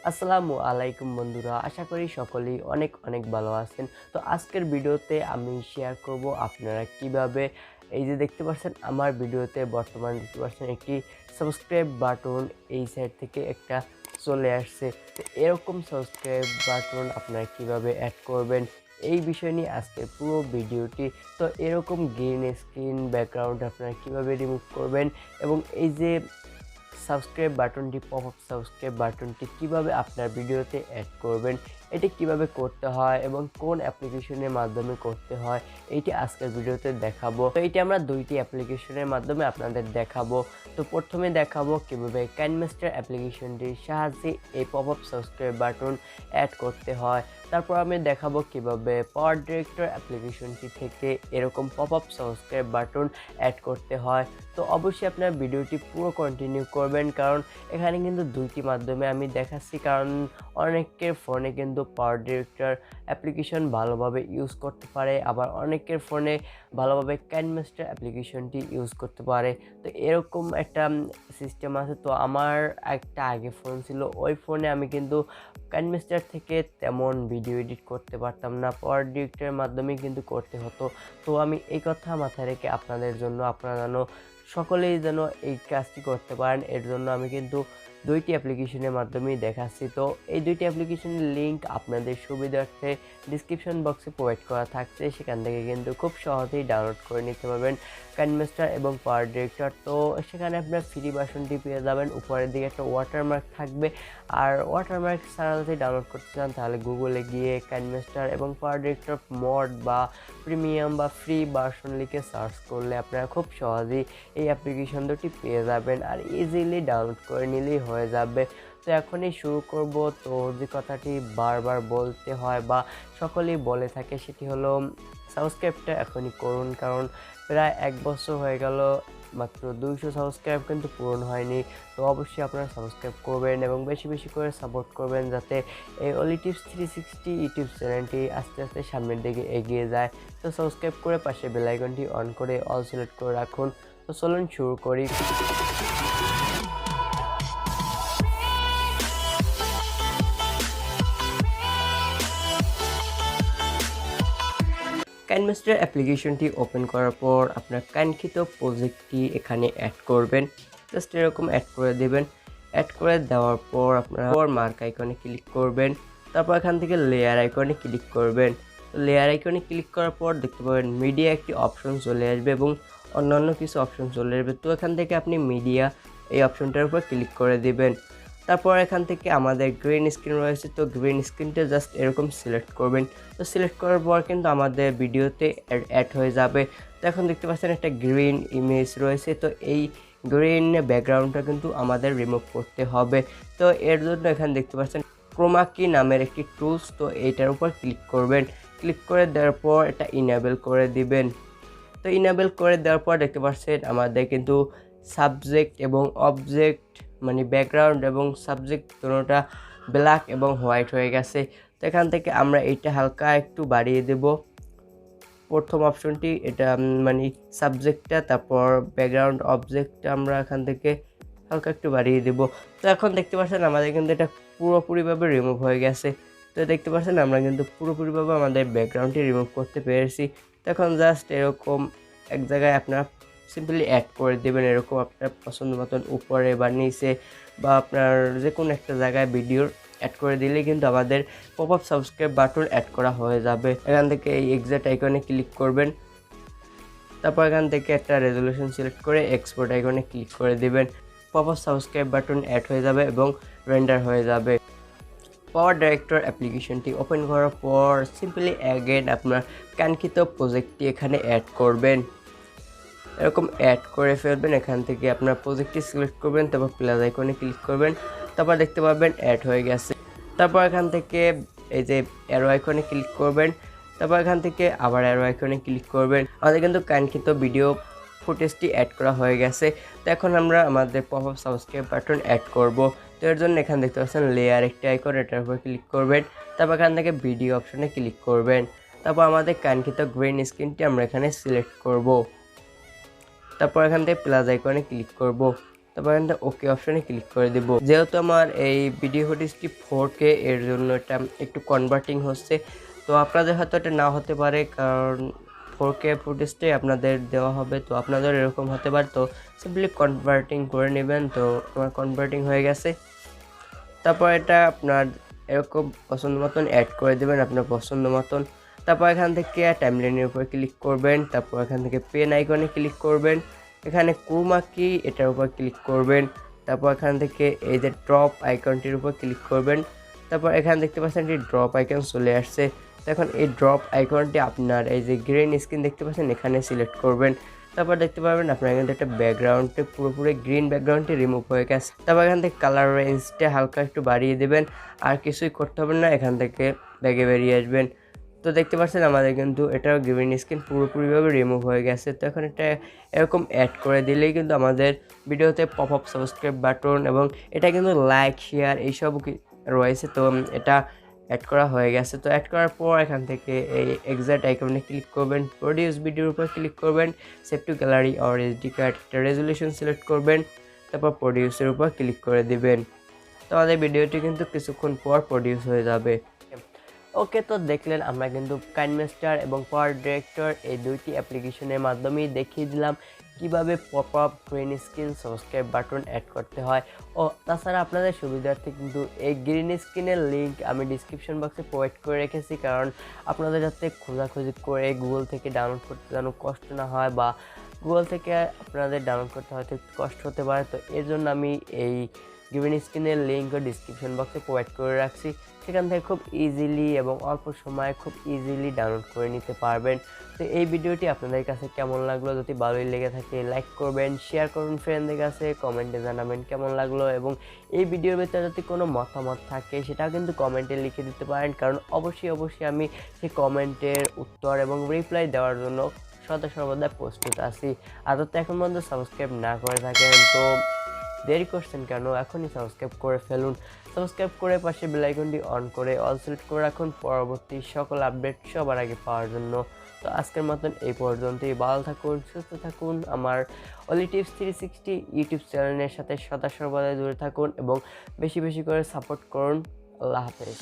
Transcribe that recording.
আসসালামু আলাইকুম বন্ধুরা, আশা করি সকলেই অনেক অনেক ভালো আছেন। তো আজকের ভিডিওতে আমি শেয়ার করব আপনারা কিভাবে এই যে দেখতে পাচ্ছেন আমার ভিডিওতে বর্তমানে দেখতে পাচ্ছেন একটি সাবস্ক্রাইব বাটন এই সাইড থেকে একটা চলে আসছে। তো এরকম সাবস্ক্রাইব বাটন আপনারা কিভাবে অ্যাড করবেন এই বিষয় নিয়ে আজকের পুরো ভিডিওটি। তো এরকম গ্রিন স্ক্রিন ব্যাকগ্রাউন্ড আপনারা কিভাবে রিমুভ করবেন এবং এই যে সাবস্ক্রাইব বাটনটি পপআপ সাবস্ক্রাইব বাটনটি কিভাবে আপনার ভিডিওতে অ্যাড করবেন, এটি কিভাবে করতে হয় এবং কোন অ্যাপ্লিকেশনের মাধ্যমে করতে হয় এইটি আজকের ভিডিওতে দেখাবো। তো এইটি আমরা দুইটি অ্যাপ্লিকেশনের মাধ্যমে আপনাদের দেখাবো। তো প্রথমে দেখাবো কিভাবে কাইনমাস্টার অ্যাপ্লিকেশনটির সাহায্যে এই পপআপ সাবস্ক্রাইব বাটন অ্যাড করতে হয়। তারপর আমি দেখাবো কিভাবে পাওয়ার ডিরেক্টর অ্যাপ্লিকেশনটি থেকে এরকম পপআপ সাবস্ক্রাইব বাটন অ্যাড করতে হয়। তো অবশ্যই আপনার ভিডিওটি পুরো কন্টিনিউ করবেন, কারণ এখানে কিন্তু দুইটি মাধ্যমে আমি দেখাচ্ছি, কারণ অনেকের ফোনে কিন্তু পাওয়ার ডিরেক্টর অ্যাপ্লিকেশন ভালোভাবে ইউজ করতে পারে, আবার অনেকের ফোনে ভালোভাবে কাইনমাস্টার অ্যাপ্লিকেশনটি ইউজ করতে পারে। তো এরকম একটা সিস্টেম আছে। তো আমার একটা আগে ফোন ছিল, ওই ফোনে আমি কিন্তু কাইনমাস্টার থেকে তেমন ভিডিও এডিট করতে পারতাম না, পাওয়ার ডিরেক্টরের মাধ্যমেই কিন্তু করতে হতো। তো আমি এই কথা মাথায় রেখে আপনাদের জন্য, আপনারা যেন সকলেই যেন এই কাজটি করতে পারেন, এর জন্য আমি কিন্তু দুইটি অ্যাপ্লিকেশনের মাধ্যমেই দেখাচ্ছি। তো এই দুইটি অ্যাপ্লিকেশনের লিঙ্ক আপনাদের সুবিধার্থে ডিসক্রিপশন বক্সে প্রোভাইড করা থাকছে, সেখান থেকে কিন্তু খুব সহজেই ডাউনলোড করে নিতে পারবেন কাইনমাস্টার এবং পাওয়ার ডিরেক্টর। তো সেখানে আপনার ফ্রি ভার্সনটি পেয়ে যাবেন, উপরের দিকে একটা ওয়াটারমার্ক থাকবে। আর ওয়াটারমার্ক ছাড়া যদি ডাউনলোড করতে চান তাহলে গুগলে গিয়ে কাইনমাস্টার এবং পাওয়ার ডিরেক্টর মড বা প্রিমিয়াম বা ফ্রি ভার্সন লিখে সার্চ করলে আপনারা খুব সহজেই এই অ্যাপ্লিকেশন দুটি পেয়ে যাবেন আর ইজিলি ডাউনলোড করে নিলেই হয়ে যাবে। তো এখনই শুরু করব। তো যে কথাটি বারবার বলতে হয় বা সকলেই বলে থাকে সেটি হলো সাবস্ক্রাইবটা এখনই করুন, কারণ প্রায় 1 বছর হয়ে গেল, মাত্র 200 সাবস্ক্রাইব কিন্তু পূরণ হয়নি। তো অবশ্যই আপনারা সাবস্ক্রাইব করবেন এবং বেশি বেশি করে সাপোর্ট করবেন, যাতে এই অলি টিপস 360 ইউটিউব চ্যানেলটি আস্তে আস্তে সামনের দিকে এগিয়ে যায়। তো সাবস্ক্রাইব করে পাশে বেল আইকনটি অন করে অল সিলেক্ট করে রাখুন। তো চলুন শুরু করি। কাইনমাস্টার অ্যাপ্লিকেশনটি ওপেন করার পর আপনার কাঙ্ক্ষিত প্রজেক্টটি এখানে অ্যাড করবেন। জাস্ট এরকম অ্যাড করে দেবেন। অ্যাড করে দেওয়ার পর আপনারা মার্ক আইকনে ক্লিক করবেন। তারপর এখান থেকে লেয়ার আইকনে ক্লিক করবেন। তো লেয়ার আইকনে ক্লিক করার পর দেখতে পাবেন মিডিয়া একটি অপশন চলে আসবে এবং অন্যান্য কিছু অপশন চলে আসবে। তো এখান থেকে আপনি মিডিয়া এই অপশনটার উপর ক্লিক করে দিবেন। তারপর এখান থেকে আমাদের গ্রিন স্ক্রিন রয়েছে, তো গ্রিন স্ক্রিনটা জাস্ট এরকম সিলেক্ট করবেন। তো সিলেক্ট করার পর কিন্তু আমাদের ভিডিওতে অ্যাড হয়ে যাবে। তো এখন দেখতে পাচ্ছেন একটা গ্রিন ইমেজ রয়েছে, তো এই গ্রিন ব্যাকগ্রাউন্ডটা কিন্তু আমাদের রিমুভ করতে হবে। তো এর জন্য এখানে দেখতে পাচ্ছেন ChromaKey নামের একটি টুলস, তো এইটার উপর ক্লিক করবেন। ক্লিক করে দেওয়ার পর এটা ইনেবল করে দিবেন। তো ইনেবল করে দেওয়ার পর দেখতে পাচ্ছেন আমাদের কিন্তু সাবজেক্ট এবং অবজেক্ট মানে ব্যাকগ্রাউন্ড এবং সাবজেক্ট দুটোটা ব্ল্যাক এবং হোয়াইট হয়ে গেছে। তো এখান থেকে আমরা এইটা হালকা একটু বাড়িয়ে দেব। প্রথম অপশনটি এটা মানে সাবজেক্টটা, তারপর ব্যাকগ্রাউন্ড অবজেক্টটা আমরা এখান থেকে হালকা একটু বাড়িয়ে দেব। তো এখন দেখতে পাচ্ছেন আমাদের কিন্তু এটা পুরোপুরিভাবে রিমুভ হয়ে গেছে। তো দেখতে পাচ্ছেন আমরা কিন্তু পুরোপুরিভাবে আমাদের ব্যাকগ্রাউন্ডটি রিমুভ করতে পেরেছি। তো এখন জাস্ট এরকম এক জায়গায় আপনার সিম্পলি অ্যাড করে দেবেন, এরকম আপনার পছন্দ মতন উপরে বা নিচে বা আপনার যে কোনো একটা জায়গায় ভিডিওর অ্যাড করে দিলেই কিন্তু আমাদের পপআপ সাবস্ক্রাইব বাটন অ্যাড করা হয়ে যাবে। এখান থেকে এই এক্সাক্ট আইকনে ক্লিক করবেন। তারপর এখান থেকে একটা রেজলিউশন সিলেক্ট করে এক্সপোর্ট আইকনে ক্লিক করে দিবেন। পপআপ সাবস্ক্রাইব বাটন অ্যাড হয়ে যাবে এবং রেন্ডার হয়ে যাবে। পাওয়ার ডিরেক্টর অ্যাপ্লিকেশনটি ওপেন করার পর সিম্পলি অ্যাগেন আপনার কাঙ্ক্ষিত প্রজেক্টটি এখানে অ্যাড করবেন। এরকম অ্যাড করে ফেলবেন। এখান থেকে আপনার প্রজেক্টটি সিলেক্ট করবেন, তারপর প্লাস আইকনে ক্লিক করবেন। তারপর দেখতে পাবেন অ্যাড হয়ে গেছে। তারপর এখান থেকে এই যে অ্যারো আইকনে ক্লিক করবেন। তারপর এখান থেকে আবার অ্যারো আইকনে ক্লিক করবেন। আমাদের কিন্তু কাঙ্ক্ষিত ভিডিও ফুটেজটি অ্যাড করা হয়ে গেছে। তো এখন আমরা আমাদের পপআপ সাবস্ক্রাইব বাটন অ্যাড করব। তো এর জন্য এখানে দেখতে পাচ্ছেন লেয়ার একটি আইকন, এটার উপর ক্লিক করবেন। তারপর এখান থেকে ভিডিও অপশনে ক্লিক করবেন। তারপর আমাদের কাঙ্ক্ষিত গ্রিন স্ক্রিনটি আমরা এখানে সিলেক্ট করব। তারপর এখান থেকে প্লাস আইকনে ক্লিক করব। তো তারপর এখান থেকে ওকে অপশনে ক্লিক করে দেব। যেহেতু আমার এই ভিডিও ফুটেজটি 4K, এর জন্য এটা একটু কনভার্টিং হচ্ছে। তো আপনাদের হয়তো এটা না হতে পারে, কারণ 4K ফুটেজটাই আপনাদের দেওয়া হবে, তো আপনাদের এরকম হতে পারে। তো সিম্পলি কনভার্টিং করে নেবেন। তো আমার কনভার্টিং হয়ে গেছে। তারপর এটা আপনার এরকম পছন্দ মতন অ্যাড করে দেবেন, আপনার পছন্দ মতন। তারপর এখান থেকে টাইমলাইনের উপর ক্লিক করবেন। তারপর এখান থেকে পেন আইকনে ক্লিক করবেন। এখানে ChromaKey এটার উপর ক্লিক করবেন। তারপর এখান থেকে এই যে ড্রপ আইকনটির উপর ক্লিক করবেন। তারপর এখানে দেখতে পাচ্ছেন একটি ড্রপ আইকন চলে আসছে। তো এখন এই ড্রপ আইকনটি আপনার এই যে গ্রিন স্ক্রিন দেখতে পাচ্ছেন এখানে সিলেক্ট করবেন। তারপর দেখতে পারবেন আপনার এখান থেকে একটা ব্যাকগ্রাউন্ডে পুরোপুরি গ্রিন ব্যাকগ্রাউন্ডটি রিমুভ হয়ে গেছে। তারপর এখান থেকে কালার রেঞ্জটা হালকা একটু বাড়িয়ে দেবেন, আর কিছুই করতে হবে না, এখান থেকে ব্যাগে বেরিয়ে আসবেন। তো দেখতে পাচ্ছেন আমাদের কিন্তু এটাও গ্রিন স্ক্রিন পুরোপুরিভাবে রিমুভ হয়ে গেছে। তো এখন এটা এরকম অ্যাড করে দিলেই কিন্তু আমাদের ভিডিওতে পপ আপ, সাবস্ক্রাইব বাটন এবং এটা কিন্তু লাইক শেয়ার এইসব রয়েছে। তো এটা অ্যাড করা হয়ে গেছে। তো অ্যাড করার পর এখান থেকে এই এক্সাক্ট আইকনে ক্লিক করবেন, প্রডিউস ভিডিওর উপর ক্লিক করবেন, save two gallery or SD card, একটা রেজুলেশন সিলেক্ট করবেন, তারপর প্রডিউসের উপর ক্লিক করে দিবেন। তো আমাদের ভিডিওটি কিন্তু কিছুক্ষণ পর প্রডিউস হয়ে যাবে। ওকে, তো দেখলেন আমরা কিন্তু কাইনমাস্টার এবং পাওয়ার ডিরেক্টর এই দুইটি অ্যাপ্লিকেশনের মাধ্যমেই দেখিয়ে দিলাম কিভাবে popup, green screen, subscribe button add করতে হয়। ও তাছাড়া আপনাদের সুবিধার্থে কিন্তু এই গ্রিন স্ক্রিনের লিঙ্ক আমি ডিসক্রিপশন বক্সে প্রোভাইড করে রেখেছি, কারণ আপনাদের যাতে খোঁজাখুঁজি করে গুগল থেকে ডাউনলোড করতে যেন কষ্ট না হয়, বা গুগল থেকে আপনাদের ডাউনলোড করতে হয়তো একটু কষ্ট হতে পারে। তো এর জন্য আমি এই গ্রিন স্ক্রিনের লিঙ্ক ডিসক্রিপশন বক্সে প্রোভাইড করে রাখছি, সেখান থেকে খুব ইজিলি এবং অল্প সময়ে খুব ইজিলি ডাউনলোড করে নিতে পারবেন। তো এই ভিডিওটি আপনাদের কাছে কেমন লাগলো, যদি ভালোই লেগে থাকে লাইক করবেন, শেয়ার করুন ফ্রেন্ডদের কাছে, কমেন্টে জানাবেন কেমন লাগলো, এবং এই ভিডিওর ভিতরে যদি কোনো মতামত থাকে সেটাও কিন্তু কমেন্টে লিখে দিতে পারেন, কারণ অবশ্যই আমি সেই কমেন্টের উত্তর এবং রিপ্লাই দেওয়ার জন্য সদা সর্বদা প্রস্তুত আছি। আর তো এখন পর্যন্ত সাবস্ক্রাইব না করে থাকেন তো দেরি করছেন কেন, এখনই সাবস্ক্রাইব করে ফেলুন। সাবস্ক্রাইব করে পাশে বেল আইকনটি অন করে অল সিলেক্ট করে রাখুন পরবর্তী সকল আপডেট সবার আগে পাওয়ার জন্য। তো আজকের মতন এই পর্যন্তই। ভালো থাকুন, সুস্থ থাকুন। আমার অলি টিপস 360 ইউটিউব চ্যানেলের সাথে সদা সর্বদা জুড়ে থাকুন এবং বেশি বেশি করে সাপোর্ট করুন। আল্লাহ হাফেজ।